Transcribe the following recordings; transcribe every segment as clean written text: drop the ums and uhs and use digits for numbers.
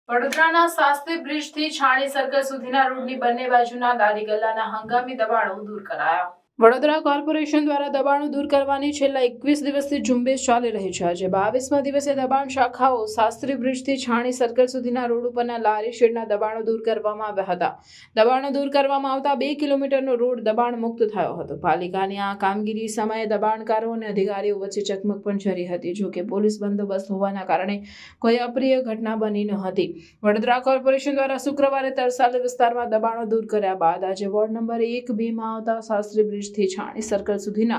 વડોદરાના શાસ્ત્રી બ્રિજથી છાણી સર્કલ સુધીના રોડની બંને બાજુના લારી ગલ્લાના હંગામી દબાણો દૂર કરાયા। વડોદરા કોર્પોરેશન દ્વારા દબાણો દૂર કરવાની છેલ્લા 21 દિવસથી ઝુંબેશ ચાલી રહી છે। આજે 22મા દિવસે દબાણ શાખાઓ શાસ્ત્રી બ્રિજથી છાણી સર્કલ સુધીના રોડ ઉપરના લારી શેડના દબાણો દૂર કરવામાં આવ્યા હતા। દબાણો દૂર કરવામાં આવતા 2 કિલોમીટરનો રોડ દબાણ મુક્ત થયો હતો। પાલિકાની આ કામગીરી સમયે દબાણકારો અને અધિકારીઓ વચ્ચે ચકમક પણ જરી હતી। જો કે પોલીસ બંદોબસ્ત હોવાના કારણે કોઈ અપ્રિય ઘટના બની ન હતી। વડોદરા કોર્પોરેશન દ્વારા શુક્રવારે તરસાલી વિસ્તારમાં દબાણો દૂર કર્યા બાદ આજે વોર્ડ નંબર 1-2 માં આવતા શાસ્ત્રી બ્રિજ થી છાણી સર્કલ સુધીના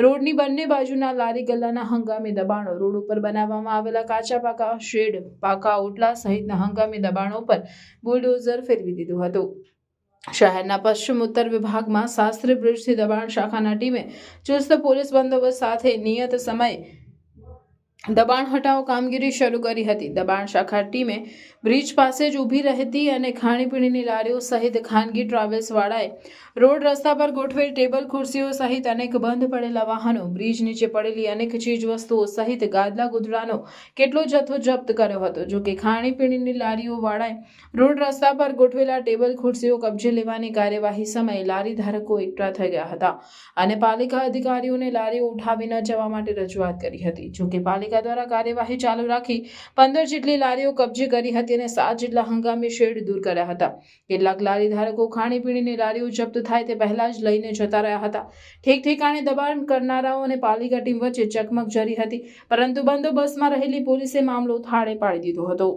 રોડની બંને બાજુના લારી ગલ્લાના હંગામી દબાણો, રોડ ઉપર બનાવવામાં આવેલા કાચા પાકા શેડ, પાકા ઓટલા સહિતના હંગામી દબાણો પર બુલડોઝર ફેરવી દીધું હતું। શહેરના પશ્ચિમ ઉત્તર વિભાગમાં શાસ્ત્રી બ્રિજથી દબાણ શાખાના ટીમે ચુસ્ત પોલીસ બંદોબસ્ત સાથે નિયત સમયે દબાણ હટાવ કામગીરી શરૂ કરી હતી। દબાણ શાખા ટીમે બ્રિજ પાસે જ ઊભી રહેતી અને ખાણીપીણીની લારીઓ સહિત ખાનગી ટ્રાવેલ્સ વાળાએ રોડ રસ્તા પર ગોઠવેલ ટેબલ ખુરશીઓ સહિત અનેક બંધ પડેલા વાહનો, બ્રિજ નીચે પડેલી અનેક ચીજ વસ્તુઓ સહિત ગાદલા ગુદડાનો કેટલો જથ્થો જપ્ત કર્યો હતો। જો કે ખાણીપીણીની લારીઓ વાળાએ રોડ રસ્તા પર ગોઠવેલા ટેબલ ખુરશીઓ કબજે લેવાની કાર્યવાહી સમયે લારી ધારકો એકઠા થઈ ગયા હતા અને પાલિકા અધિકારીઓને લારીઓ ઉઠાવી ન જવા માટે રજૂઆત કરી હતી। જો કે પાલિકા દ્વારા કાર્યવાહી ચાલુ રાખી 15 જેટલી લારીઓ કબજે કરી હતી અને 7 જેટલા હંગામી શેડ દૂર કર્યા હતા। કેટલાક લારી ધારકો ખાણીપીણીની લારીઓ જપ્ત થાય તે પહેલા જ લઈને જતા રહ્યા હતા। ઠેક ઠેકાણે દબાણ કરનારાઓ અને પાલિકા ટીમ વચ્ચે ચકમક જરી હતી, પરંતુ બંદોબસ્તમાં રહેલી પોલીસે મામલો થાળે પાડી દીધો હતો।